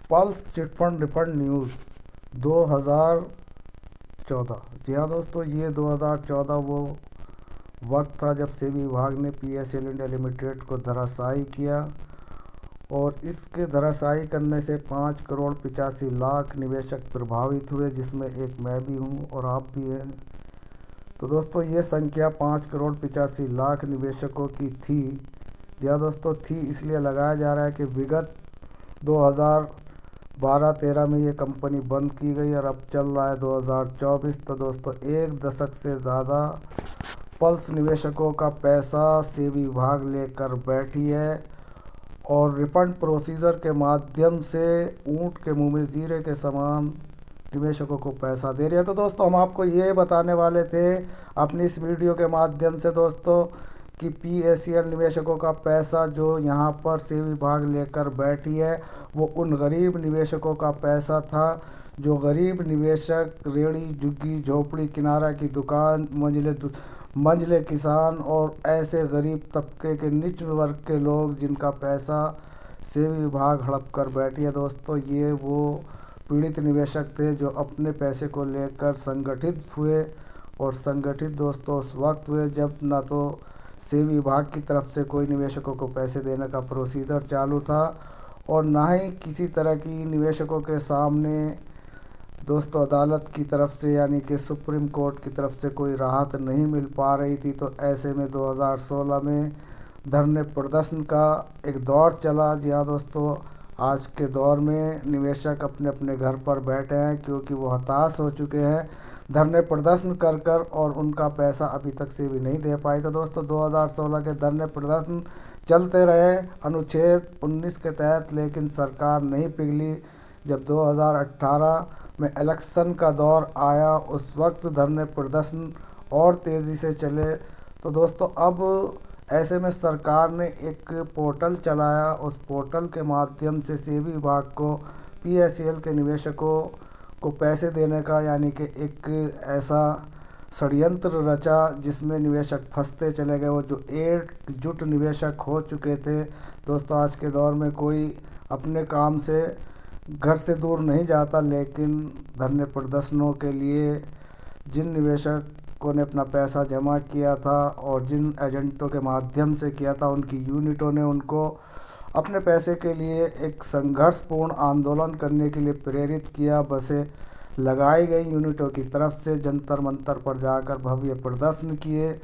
Pulse chit fund refund news 2014। जी हाँ दोस्तों, ये 2014 वो वक्त था जब सेबी विभाग ने पीएसएल इंडिया लिमिटेड को धराशायी किया और इसके धराशायी करने से 5 करोड़ 85 लाख निवेशक प्रभावित हुए, जिसमें एक मैं भी हूँ और आप भी हैं। तो दोस्तों, ये संख्या 5 करोड़ 85 लाख निवेशकों की थी। जी हाँ दोस्तों, थी इसलिए लगाया जा रहा है कि विगत 2012-13 में ये कंपनी बंद की गई और अब चल रहा है 2024। तो दोस्तों, एक दशक से ज़्यादा पल्स निवेशकों का पैसा सेबी विभाग लेकर बैठी है और रिफंड प्रोसीजर के माध्यम से ऊंट के मुंह में जीरे के समान निवेशकों को पैसा दे रही है। तो दोस्तों, हम आपको ये बताने वाले थे अपनी इस वीडियो के माध्यम से दोस्तों कि पीएसएल निवेशकों का पैसा जो यहाँ पर सेबी विभाग लेकर बैठी है वो उन गरीब निवेशकों का पैसा था जो गरीब निवेशक रेहड़ी झुग्गी झोपड़ी किनारा की दुकान मंझले किसान और ऐसे गरीब तबके के निचले वर्ग के लोग जिनका पैसा सेबी विभाग हड़प कर बैठी है। दोस्तों, ये वो पीड़ित निवेशक थे जो अपने पैसे को लेकर संगठित हुए और संगठित दोस्तों उस वक्त हुए जब ना तो सेबी विभाग की तरफ से कोई निवेशकों को पैसे देने का प्रोसीजर चालू था और ना ही किसी तरह की निवेशकों के सामने दोस्तों अदालत की तरफ से यानी कि सुप्रीम कोर्ट की तरफ से कोई राहत नहीं मिल पा रही थी। तो ऐसे में 2016 में धरने प्रदर्शन का एक दौर चला। जी हाँ दोस्तों, आज के दौर में निवेशक अपने अपने घर पर बैठे हैं क्योंकि वो हताश हो चुके हैं धरने प्रदर्शन कर कर और उनका पैसा अभी तक से भी नहीं दे पाई। तो दोस्तों, 2016 के धरने प्रदर्शन चलते रहे अनुच्छेद 19 के तहत, लेकिन सरकार नहीं पिघली। जब 2018 में इलेक्शन का दौर आया उस वक्त धरने प्रदर्शन और तेज़ी से चले। तो दोस्तों, अब ऐसे में सरकार ने एक पोर्टल चलाया, उस पोर्टल के माध्यम से सेबी विभाग को पीएसएल के निवेशकों को पैसे देने का यानी कि एक ऐसा षड्यंत्र रचा जिसमें निवेशक फंसते चले गए। वो जो एकजुट निवेशक हो चुके थे दोस्तों, आज के दौर में कोई अपने काम से घर से दूर नहीं जाता, लेकिन धरने प्रदर्शनों के लिए जिन निवेशकों ने अपना पैसा जमा किया था और जिन एजेंटों के माध्यम से किया था उनकी यूनिटों ने उनको अपने पैसे के लिए एक संघर्षपूर्ण आंदोलन करने के लिए प्रेरित किया। बसें लगाई गई यूनिटों की तरफ से जंतर मंतर पर जाकर भव्य प्रदर्शन किए।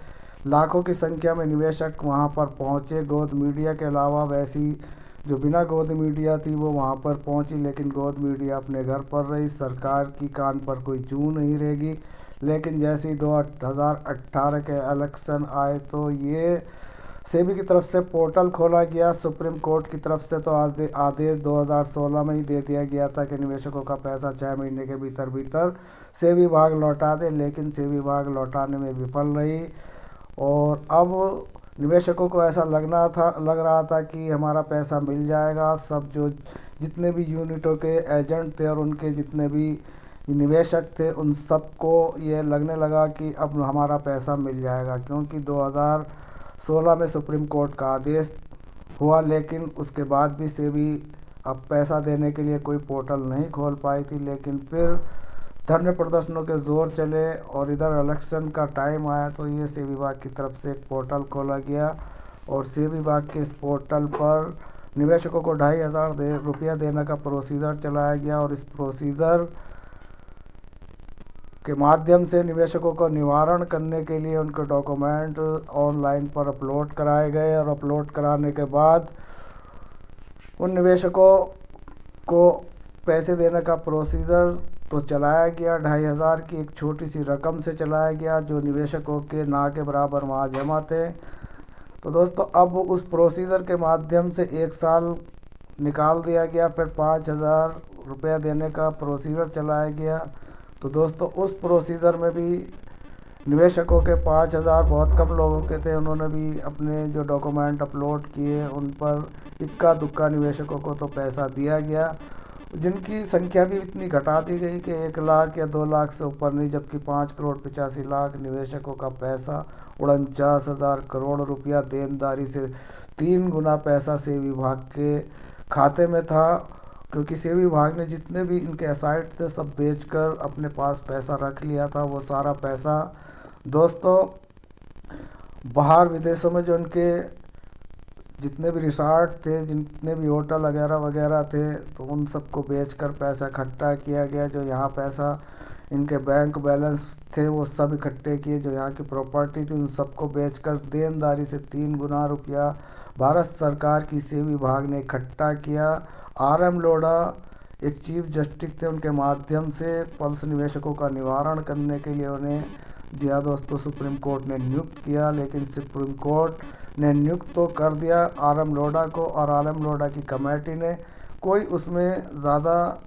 लाखों की संख्या में निवेशक वहां पर पहुंचे। गोद मीडिया के अलावा वैसी जो बिना गोद मीडिया थी वो वहां पर पहुंची, लेकिन गोद मीडिया अपने घर पर रही। सरकार की कान पर कोई जू नहीं रहेगी। लेकिन जैसे ही 2018 के इलेक्शन आए तो ये सेबी की तरफ से पोर्टल खोला गया। सुप्रीम कोर्ट की तरफ से तो आज आदेश 2016 में ही दे दिया गया था कि निवेशकों का पैसा 6 महीने के भीतर भीतर सेबी विभाग लौटा दे, लेकिन सेबी विभाग लौटाने में विफल रही और अब निवेशकों को ऐसा लग रहा था कि हमारा पैसा मिल जाएगा। सब जो जितने भी यूनिटों के एजेंट थे और उनके जितने भी निवेशक थे उन सबको ये लगने लगा कि अब हमारा पैसा मिल जाएगा, क्योंकि 2016 में सुप्रीम कोर्ट का आदेश हुआ, लेकिन उसके बाद भी सेबी अब पैसा देने के लिए कोई पोर्टल नहीं खोल पाई थी। लेकिन फिर धरने प्रदर्शनों के जोर चले और इधर इलेक्शन का टाइम आया तो ये सेबी विभाग की तरफ से एक पोर्टल खोला गया और सेबी विभाग के इस पोर्टल पर निवेशकों को 2,500 रुपया देने का प्रोसीजर चलाया गया और इस प्रोसीजर के माध्यम से निवेशकों को निवारण करने के लिए उनके डॉक्यूमेंट ऑनलाइन पर अपलोड कराए गए और अपलोड कराने के बाद उन निवेशकों को पैसे देने का प्रोसीजर तो चलाया गया। 2,500 की एक छोटी सी रकम से चलाया गया जो निवेशकों के ना के बराबर वहाँ जमा थे। तो दोस्तों, अब उस प्रोसीजर के माध्यम से 1 साल निकाल दिया गया, फिर 5,000 रुपया देने का प्रोसीजर चलाया गया। तो दोस्तों, उस प्रोसीजर में भी निवेशकों के 5,000 बहुत कम लोगों के थे, उन्होंने भी अपने जो डॉक्यूमेंट अपलोड किए उन पर इक्का दुक्का निवेशकों को तो पैसा दिया गया, जिनकी संख्या भी इतनी घटा दी गई कि 1 लाख या 2 लाख से ऊपर नहीं, जबकि 5 करोड़ 85 लाख निवेशकों का पैसा 49,000 करोड़ रुपया देनदारी से 3 गुना पैसा सेबी विभाग के खाते में था, क्योंकि सेबी विभाग ने जितने भी इनके एसाइट थे सब बेचकर अपने पास पैसा रख लिया था। वो सारा पैसा दोस्तों बाहर विदेशों में जो इनके जितने भी रिसॉर्ट थे, जितने भी होटल वगैरह वगैरह थे, तो उन सबको बेचकर पैसा इकट्ठा किया गया। जो यहाँ पैसा इनके बैंक बैलेंस थे वो सब इकट्ठे किए। जो यहाँ की प्रॉपर्टी थी उन सबको बेचकर देनदारी से 3 गुना रुपया भारत सरकार की सेबी विभाग ने इकट्ठा किया। RM लोढ़ा एक चीफ जस्टिस थे, उनके माध्यम से पल्स निवेशकों का निवारण करने के लिए उन्हें जी हाँ दोस्तों सुप्रीम कोर्ट ने नियुक्त किया। लेकिन सुप्रीम कोर्ट ने नियुक्त तो कर दिया RM लोढ़ा को, और RM लोढ़ा की कमेटी ने कोई उसमें ज़्यादा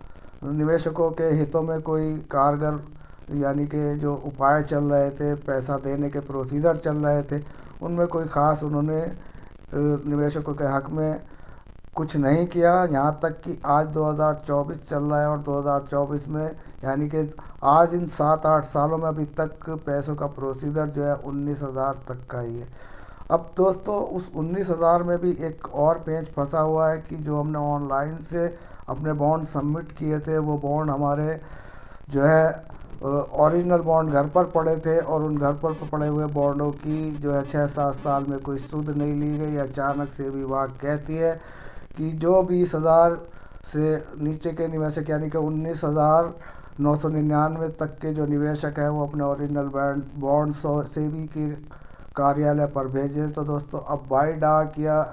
निवेशकों के हितों में कोई कारगर यानी कि जो उपाय चल रहे थे, पैसा देने के प्रोसीजर चल रहे थे, उनमें कोई ख़ास उन्होंने निवेशकों के हक़ में कुछ नहीं किया। यहाँ तक कि आज 2024 चल रहा है और 2024 में यानी कि आज इन 7-8 सालों में अभी तक पैसों का प्रोसीजर जो है 19,000 तक का ही है। अब दोस्तों उस 19,000 में भी एक और पेंच फंसा हुआ है कि जो हमने ऑनलाइन से अपने बॉन्ड सबमिट किए थे, वो बॉन्ड हमारे जो है ओरिजिनल बॉन्ड घर पर पड़े थे, और उन घर पर पड़े हुए बॉन्डों की जो है 6-7 साल में कोई सुध नहीं ली गई। अचानक से विभाग कहती है कि जो 20,000 से नीचे के निवेशक यानी कि 19,999 तक के जो निवेशक हैं वो अपने ओरिजिनल बॉन्ड सेबी के कार्यालय पर भेजें। तो दोस्तों अब बाई डाक या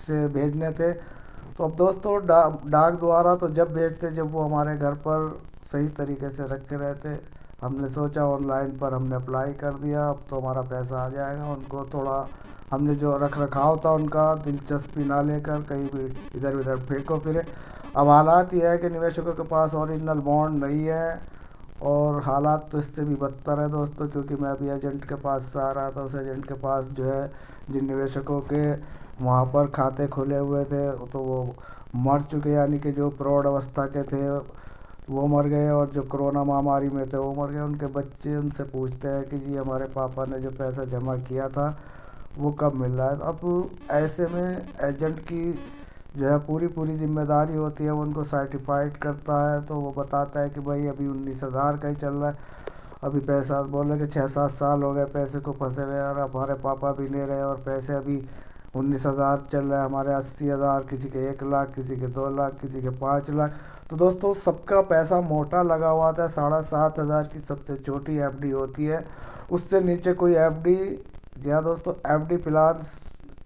से भेजने थे, तो अब दोस्तों डाक द्वारा तो जब भेजते जब वो हमारे घर पर सही तरीके से रखे रहते। हमने सोचा ऑनलाइन पर हमने अप्लाई कर दिया, अब तो हमारा पैसा आ जाएगा। उनको थोड़ा हमने जो रख रखाव था उनका दिलचस्पी ना लेकर कहीं भी इधर उधर फेंको फिरे। अब हालात ये है कि निवेशकों के पास ओरिजिनल बॉन्ड नहीं है, और हालात तो इससे भी बदतर है दोस्तों, क्योंकि मैं अभी एजेंट के पास से आ रहा था। उस एजेंट के पास जो है जिन निवेशकों के वहाँ पर खाते खुले हुए थे तो वो मर चुके, यानी कि जो प्रौढ़ अवस्था के थे वो मर गए, और जो कोरोना महामारी में थे वो मर गए। उनके बच्चे उनसे पूछते हैं कि जी हमारे पापा ने जो पैसा जमा किया था वो कब मिल रहा है। अब ऐसे में एजेंट की जो है पूरी जिम्मेदारी होती है, वो उनको सर्टिफाइड करता है। तो वो बताता है कि भाई अभी 19,000 का ही चल रहा है, अभी पैसा बोले कि 6-7 साल हो गए पैसे को फंसे हुए, और हमारे पापा भी ले रहे हैं और पैसे अभी 19,000 चल रहा है, हमारे 80,000, किसी के 1 लाख, किसी के 2 लाख, किसी के 5 लाख। तो दोस्तों सबका पैसा मोटा लगा हुआ था। 7,500 की सबसे छोटी FD होती है, उससे नीचे कोई FD जी हाँ दोस्तों FD प्लान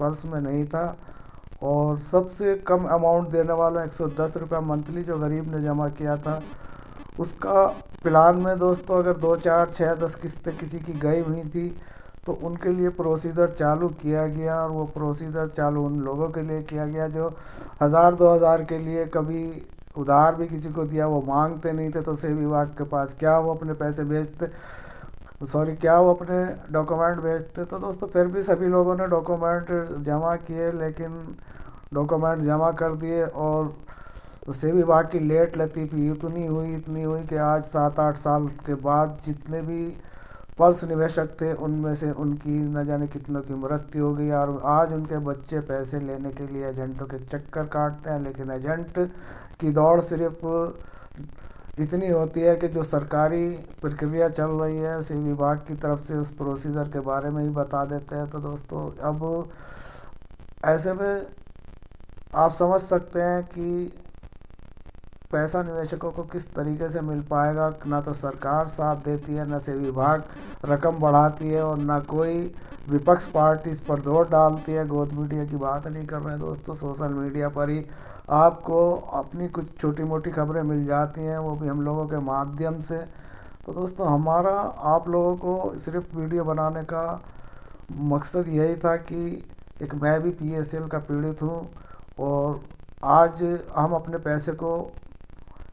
पल्स में नहीं था। और सबसे कम अमाउंट देने वाला 110 रुपया मंथली जो गरीब ने जमा किया था, उसका प्लान में दोस्तों अगर 2, 4, 6, 10 किस्तें किसी की गई हुई थी तो उनके लिए प्रोसीजर चालू किया गया। और वो प्रोसीजर चालू उन लोगों के लिए किया गया जो 1,000-2,000 के लिए कभी उधार भी किसी को दिया, वो मांगते नहीं थे। तो सेबी विभाग के पास क्या वो अपने पैसे भेजते, क्या वो अपने डॉक्यूमेंट भेजते। तो दोस्तों फिर भी सभी लोगों ने डॉक्यूमेंट जमा किए, लेकिन डॉक्यूमेंट जमा कर दिए, और सेबी विभाग की लेट लतीफ़ी इतनी हुई कि आज 7-8 साल के बाद जितने भी पल्स निवेशक थे उनमें से उनकी न जाने कितनों की मृत्यु हो गई, और आज उनके बच्चे पैसे लेने के लिए एजेंटों के चक्कर काटते हैं। लेकिन एजेंट की दौड़ सिर्फ इतनी होती है कि जो सरकारी प्रक्रिया चल रही है सेबी विभाग की तरफ से उस प्रोसीजर के बारे में ही बता देते हैं। तो दोस्तों अब ऐसे में आप समझ सकते हैं कि पैसा निवेशकों को किस तरीके से मिल पाएगा। ना तो सरकार साथ देती है, ना सेबी विभाग रकम बढ़ाती है, और ना कोई विपक्ष पार्टी इस पर जोर डालती है। गोद मीडिया की बात नहीं कर रहे हैं दोस्तों, सोशल मीडिया पर ही आपको अपनी कुछ छोटी मोटी खबरें मिल जाती हैं, वो भी हम लोगों के माध्यम से। तो दोस्तों हमारा आप लोगों को सिर्फ वीडियो बनाने का मकसद यही था कि एक मैं भी PSL का पीड़ित हूँ, और आज हम अपने पैसे को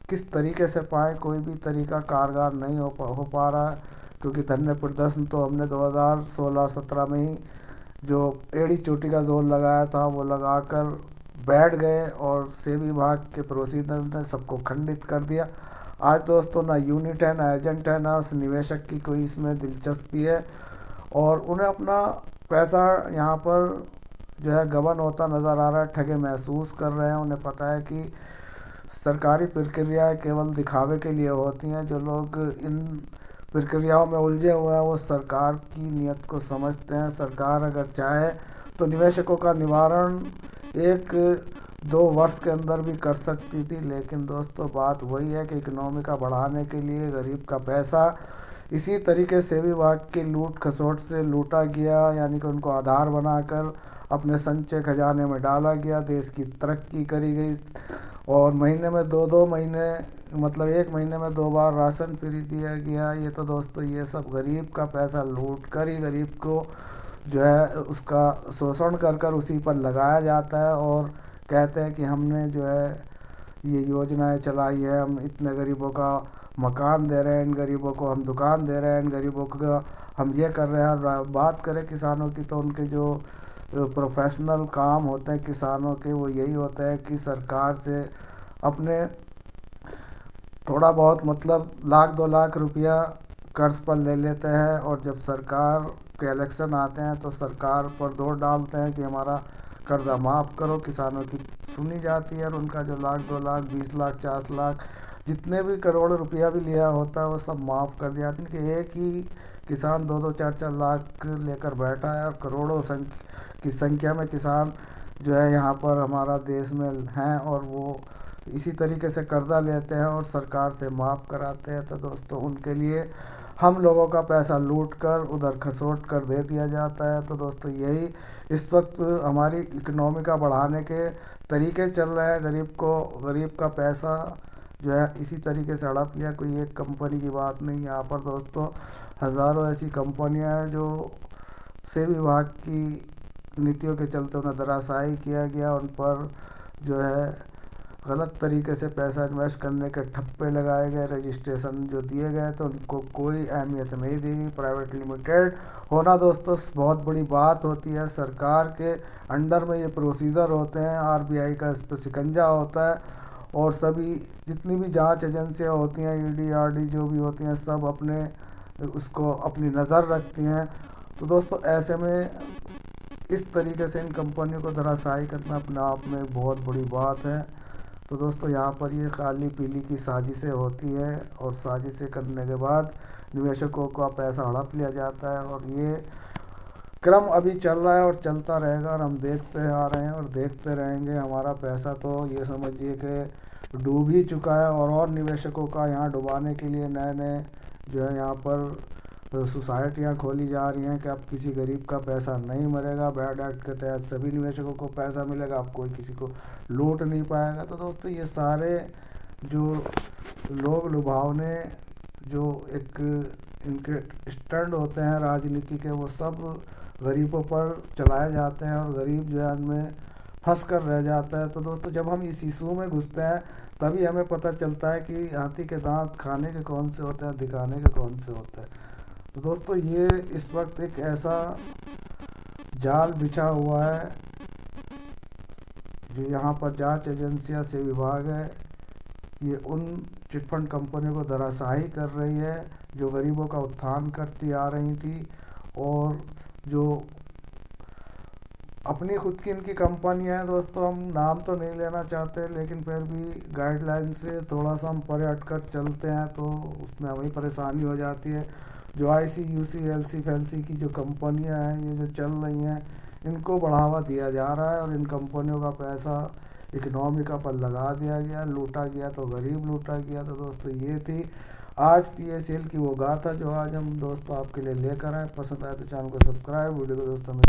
किस तरीके से पाएँ, कोई भी तरीका कारगर नहीं हो पा रहा है। क्योंकि धरने प्रदर्शन तो हमने 2016-17 में ही जो एड़ी चोटी का जोर लगाया था वो लगाकर बैठ गए, और सेबी विभाग के प्रोसीजर ने सबको खंडित कर दिया। आज दोस्तों ना यूनिट है, ना एजेंट है, ना निवेशक की कोई इसमें दिलचस्पी है, और उन्हें अपना पैसा यहाँ पर जो है गबन होता नज़र आ रहा है। ठगे महसूस कर रहे हैं। उन्हें पता है कि सरकारी प्रक्रियाएं केवल दिखावे के लिए होती हैं। जो लोग इन प्रक्रियाओं में उलझे हुए हैं वो सरकार की नीयत को समझते हैं। सरकार अगर चाहे तो निवेशकों का निवारण 1-2 वर्ष के अंदर भी कर सकती थी, लेकिन दोस्तों बात वही है कि इकोनॉमी का बढ़ाने के लिए गरीब का पैसा इसी तरीके से विभाग की लूट खसोट से लूटा गया, यानी कि उनको आधार बनाकर अपने संचय खजाने में डाला गया। देश की तरक्की करी गई और महीने में 2-2 महीने, मतलब 1 महीने में 2 बार राशन फ्री दिया गया। ये तो दोस्तों ये सब गरीब का पैसा लूट कर ही गरीब को जो है उसका शोषण कर कर उसी पर लगाया जाता है और कहते हैं कि हमने जो है ये योजनाएं चलाई है, हम इतने गरीबों का मकान दे रहे हैं, इन गरीबों को हम दुकान दे रहे हैं, इन गरीबों को हम ये कर रहे हैं। बात करें किसानों की तो उनके जो प्रोफेशनल काम होते हैं किसानों के वो यही होता है कि सरकार से अपने थोड़ा बहुत मतलब 1-2 लाख रुपया कर्ज पर ले लेते हैं और जब सरकार के इलेक्शन आते हैं तो सरकार पर दौड़ डालते हैं कि हमारा कर्जा माफ़ करो। किसानों की सुनी जाती है और उनका जो 1-2 लाख 20 लाख 40 लाख जितने भी करोड़ रुपया भी लिया होता है वो सब माफ़ कर दिया जाता है कि एक ही किसान 2-2 4-4 लाख लेकर बैठा है और करोड़ों की संख्या में किसान जो है यहाँ पर हमारा देश में हैं और वो इसी तरीके से कर्जा लेते हैं और सरकार से माफ़ कराते हैं। तो दोस्तों उनके लिए हम लोगों का पैसा लूट कर उधर खसोट कर दे दिया जाता है। तो दोस्तों यही इस वक्त हमारी इकोनॉमी का बढ़ाने के तरीके चल रहे हैं। गरीब का पैसा जो है इसी तरीके से हड़प लिया। कोई एक कंपनी की बात नहीं, यहाँ पर दोस्तों हज़ारों ऐसी कंपनियां हैं जो सेबी विभाग की नीतियों के चलते उन्हें धराशायी किया गया, उन पर जो है गलत तरीके से पैसा इन्वेस्ट करने के ठप्पे लगाए गए, रजिस्ट्रेशन जो दिए गए तो उनको कोई अहमियत नहीं दी गई। प्राइवेट लिमिटेड होना दोस्तों बहुत बड़ी बात होती है। सरकार के अंडर में ये प्रोसीजर होते हैं, आरबीआई का इस पर शिकंजा होता है और सभी जितनी भी जांच एजेंसियां होती हैं, ईडी आरडी जो भी होती हैं, सब उसको अपनी नज़र रखती हैं। तो दोस्तों ऐसे में इस तरीके से इन कंपनियों को धराशायी करना अपने आप में बहुत बड़ी बात है। तो दोस्तों यहाँ पर ये काली पीली की साजिशें होती है और साजिशें करने के बाद निवेशकों का पैसा हड़प लिया जाता है और ये क्रम अभी चल रहा है और चलता रहेगा और हम देखते आ रहे हैं और देखते रहेंगे। हमारा पैसा तो ये समझिए कि डूब ही चुका है और निवेशकों का यहाँ डुबाने के लिए नए नए जो है यहाँ पर सोसाइटियाँ खोली जा रही हैं कि अब किसी गरीब का पैसा नहीं मरेगा। बैड एक्ट के तहत सभी निवेशकों को पैसा मिलेगा, अब कोई किसी को लूट नहीं पाएगा। तो दोस्तों ये सारे जो लोग लुभावने जो एक इनके स्टैंड होते हैं राजनीति के, वो सब गरीबों पर चलाए जाते हैं और गरीब जो है उनमें फंस कर रह जाता है। तो दोस्तों जब हम इस इशू में घुसते हैं तभी हमें पता चलता है कि हाथी के दांत खाने के कौन से होते हैं, दिखाने के कौन से होते हैं। तो दोस्तों ये इस वक्त एक ऐसा जाल बिछा हुआ है जो यहाँ पर जांच एजेंसियां से विभाग है, ये उन चिटफंड कंपनियों को धराशायी कर रही है जो गरीबों का उत्थान करती आ रही थी और जो अपनी खुद की इनकी कंपनियां हैं। दोस्तों हम नाम तो नहीं लेना चाहते लेकिन फिर भी गाइडलाइन से थोड़ा सा हम परे हटकर चलते हैं तो उसमें हमें परेशानी हो जाती है। जो ICUC एलसी फैलसी की जो कंपनियां हैं ये जो चल रही हैं इनको बढ़ावा दिया जा रहा है और इन कंपनियों का पैसा इकोनॉमी का पर लगा दिया गया, लूटा गया तो गरीब लूटा गया। तो दोस्तों ये थी आज PSL की वो गाथा जो आज हम दोस्तों आपके लिए लेकर आए। पसंद आए तो चैनल को सब्सक्राइब, वीडियो को दोस्तों में